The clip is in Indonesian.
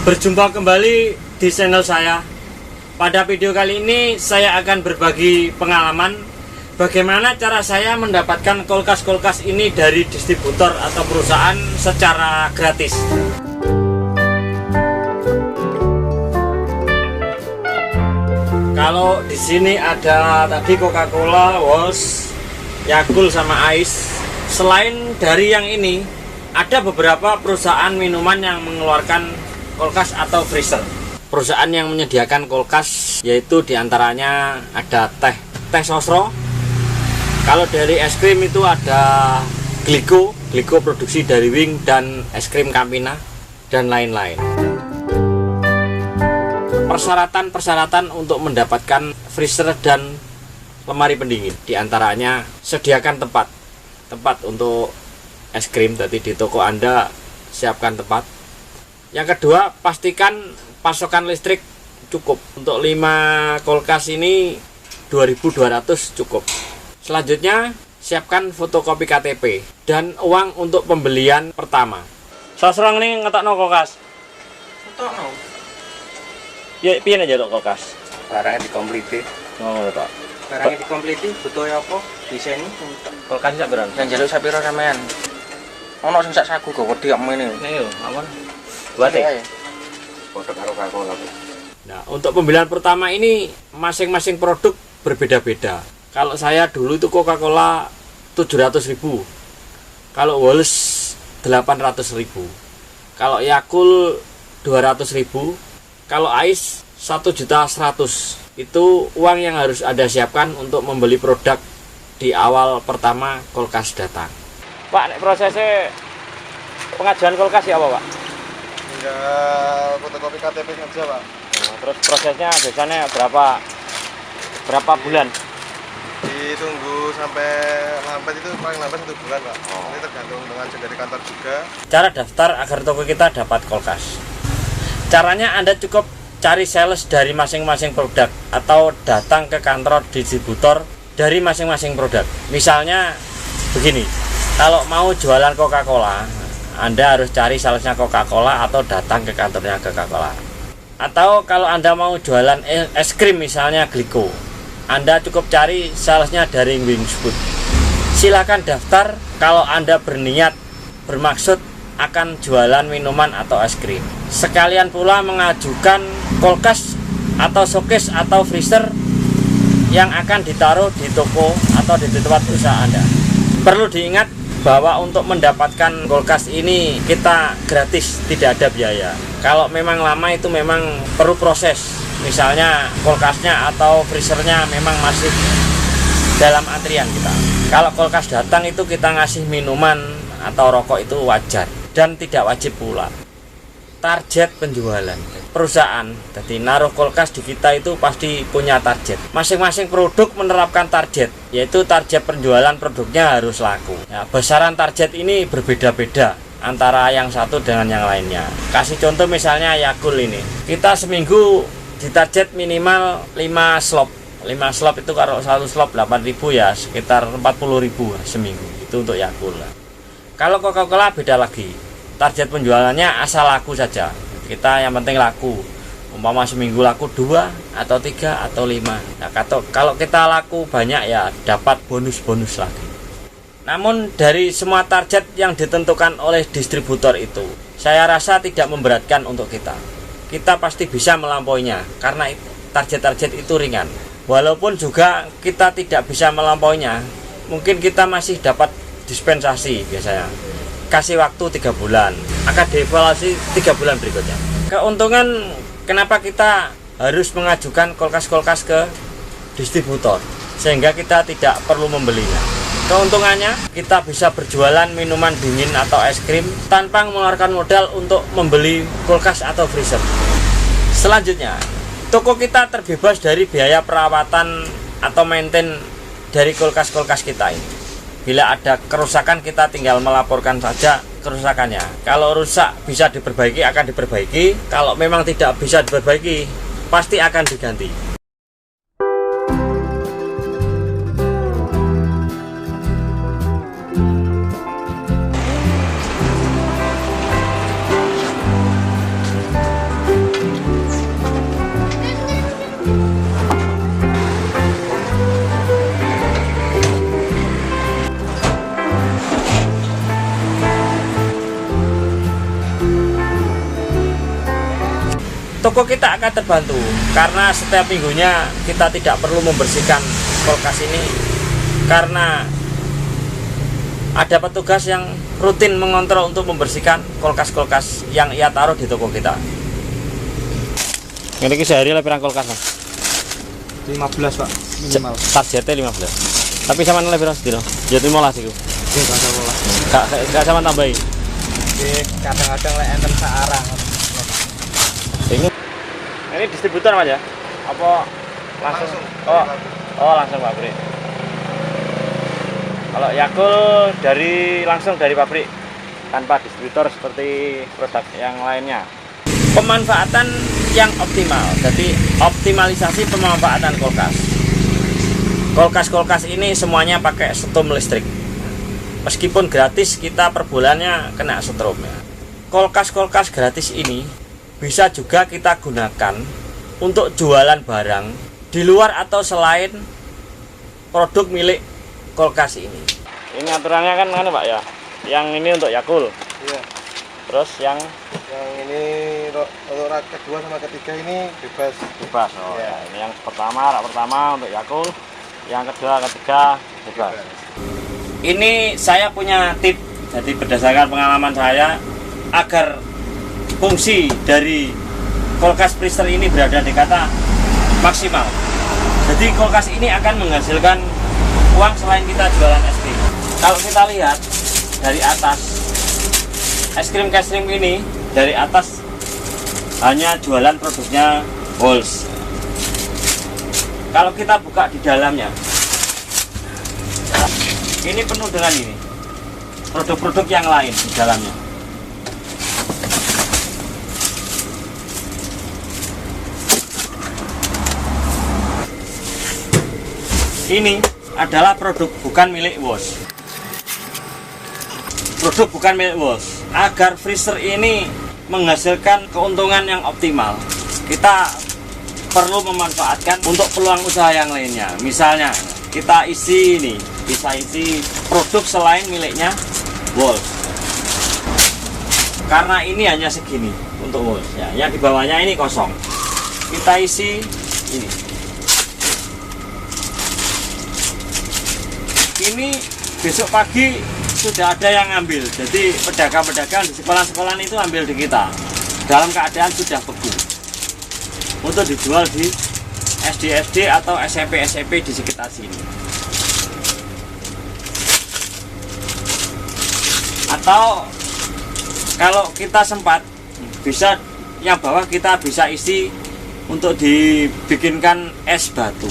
Berjumpa kembali di channel saya. Pada video kali ini saya akan berbagi pengalaman bagaimana cara saya mendapatkan kulkas-kulkas ini dari distributor atau perusahaan secara gratis. Kalau di sini ada tadi Coca-Cola, Walls, Yakult sama Ice. Selain dari yang ini, ada beberapa perusahaan minuman yang mengeluarkan kulkas atau freezer. Perusahaan yang menyediakan kulkas yaitu diantaranya ada Teh Sosro. Kalau dari es krim itu ada Glico produksi dari Wing dan es krim Campina dan lain-lain. Persyaratan untuk mendapatkan freezer dan lemari pendingin diantaranya sediakan tempat untuk es krim. Tadi di toko Anda siapkan tempat. Yang kedua, pastikan pasokan listrik cukup. Untuk 5 kulkas ini 2.200 cukup. Selanjutnya, siapkan fotokopi KTP dan uang untuk pembelian pertama. Sosrong nih ngetokno kulkas. Ngetokno. Ya piye aja tok kulkas. Barangnya dikompliti. Oh, tok. Barangnya dikompliti, butuh apa? Desain Kulkas sak beran. yang jaluk sapiro sampean. Ono sing sak saku kok wedi kok ngene. Nih yo, aman. Buat ya. Foto karo Coca-Cola. Nah, untuk pembelian pertama ini masing-masing produk berbeda-beda. Kalau saya dulu itu Coca-Cola 700.000. Kalau Walls 800.000. Kalau Yakult 200.000. Kalau Ice 1.100.000. Itu uang yang harus Anda siapkan untuk membeli produk di awal pertama kulkas datang. Pak, prosesnya pengajuan kulkas ya apa, Pak? Tinggal fotokopi KTP saja, Pak. Nah, terus prosesnya biasanya berapa bulan? Ditunggu sampai lambat itu paling lambat 1 bulan, Pak. Ini tergantung dengan dari kantor juga. Cara daftar agar toko kita dapat kulkas. Caranya Anda cukup cari sales dari masing-masing produk atau datang ke kantor distributor dari masing-masing produk. Misalnya begini, kalau mau jualan Coca-Cola, Anda harus cari salesnya Coca-Cola atau datang ke kantornya Coca-Cola. Atau kalau Anda mau jualan es krim misalnya Glico, Anda cukup cari salesnya dari Wingfood. Silakan daftar kalau Anda berniat bermaksud akan jualan minuman atau es krim. Sekalian pula mengajukan kulkas atau showcase atau freezer yang akan ditaruh di toko atau di tempat usaha Anda. Perlu diingat bahwa untuk mendapatkan kulkas ini kita gratis, tidak ada biaya. Kalau memang lama itu memang perlu proses. Misalnya kulkasnya atau freezernya memang masih dalam antrian kita. Kalau kulkas datang itu kita ngasih minuman atau rokok itu wajar dan tidak wajib pula. Target penjualan perusahaan, jadi naruh kulkas di kita itu pasti punya target. Masing-masing produk menerapkan target, yaitu target penjualan produknya harus laku. Ya, besaran target ini berbeda-beda antara yang satu dengan yang lainnya. Kasih contoh misalnya Yakult ini, kita seminggu ditarget minimal 5 slop. 5 slop itu kalau 1 slop 8.000 ya sekitar 40.000 seminggu. Itu untuk Yakult. Kalau Coca-Cola beda lagi. Target penjualannya asal laku saja. Kita yang penting laku. Umpama seminggu laku 2 atau 3 atau 5. Nah, kalau kita laku banyak ya dapat bonus-bonus lagi. Namun dari semua target yang ditentukan oleh distributor itu, saya rasa tidak memberatkan untuk kita. Kita pasti bisa melampauinya karena target-target itu ringan. Walaupun juga kita tidak bisa melampauinya, mungkin kita masih dapat dispensasi biasanya. Kasih waktu 3 bulan, akan dievaluasi 3 bulan berikutnya. Keuntungan kenapa kita harus mengajukan kulkas-kulkas ke distributor sehingga kita tidak perlu membelinya. Keuntungannya kita bisa berjualan minuman dingin atau es krim tanpa mengeluarkan modal untuk membeli kulkas atau freezer. Selanjutnya, toko kita terbebas dari biaya perawatan atau maintain dari kulkas-kulkas kita ini. Bila ada kerusakan kita tinggal melaporkan saja kerusakannya. Kalau rusak bisa diperbaiki akan diperbaiki. Kalau memang tidak bisa diperbaiki pasti akan diganti. toko kita akan terbantu karena setiap minggunya kita tidak perlu membersihkan kulkas ini karena ada petugas yang rutin mengontrol untuk membersihkan kulkas-kulkas yang ia taruh di toko kita. Ini sehari lah pirang kulkas Mas? 15 Pak minimal. Targetnya 15. Tapi sama lebih sedih loh. Ya 15 itu. Oke, bahasa bola. Gak sama tambahin. Kadang-kadang lek enten searang. Ini distributor Mas ya? Apa langsung? Oh langsung pabrik. Kalau Yakult langsung dari pabrik tanpa distributor seperti produk yang lainnya. Pemanfaatan yang optimal, jadi optimalisasi pemanfaatan kulkas. Kulkas-kulkas ini semuanya pakai setrum listrik. Meskipun gratis, kita per bulannya kena setrum ya. Kulkas-kulkas gratis ini bisa juga kita gunakan untuk jualan barang di luar atau selain produk milik kulkas ini. Ini aturannya kan Pak ya. Yang ini untuk Yakult. Iya. Terus yang ini untuk rak kedua sama ketiga ini bebas. bebas. Oh Iya. ya, ini yang rak pertama untuk Yakult, yang kedua, ketiga bebas. Ini saya punya tip, jadi berdasarkan pengalaman saya agar fungsi dari kulkas freezer ini berada di kata maksimal. Jadi kulkas ini akan menghasilkan uang selain kita jualan es krim. Kalau kita lihat dari atas, es krim ini dari atas hanya jualan produknya Halls. Kalau kita buka di dalamnya, ini penuh dengan ini produk-produk yang lain di dalamnya. Ini adalah produk bukan milik WOS. Produk bukan milik WOS. Agar freezer ini menghasilkan keuntungan yang optimal, kita perlu memanfaatkan untuk peluang usaha yang lainnya. Misalnya kita isi ini, bisa isi produk selain miliknya WOS. Karena ini hanya segini untuk WOS ya, yang di bawahnya ini kosong. Kita isi ini. Ini besok pagi sudah ada yang ngambil, jadi pedagang-pedagang di sekolah-sekolah itu ambil di kita dalam keadaan sudah beku untuk dijual di SD-SD atau SMP-SMP di sekitar sini. Atau kalau kita sempat bisa yang bawah kita bisa isi untuk dibikinkan es batu.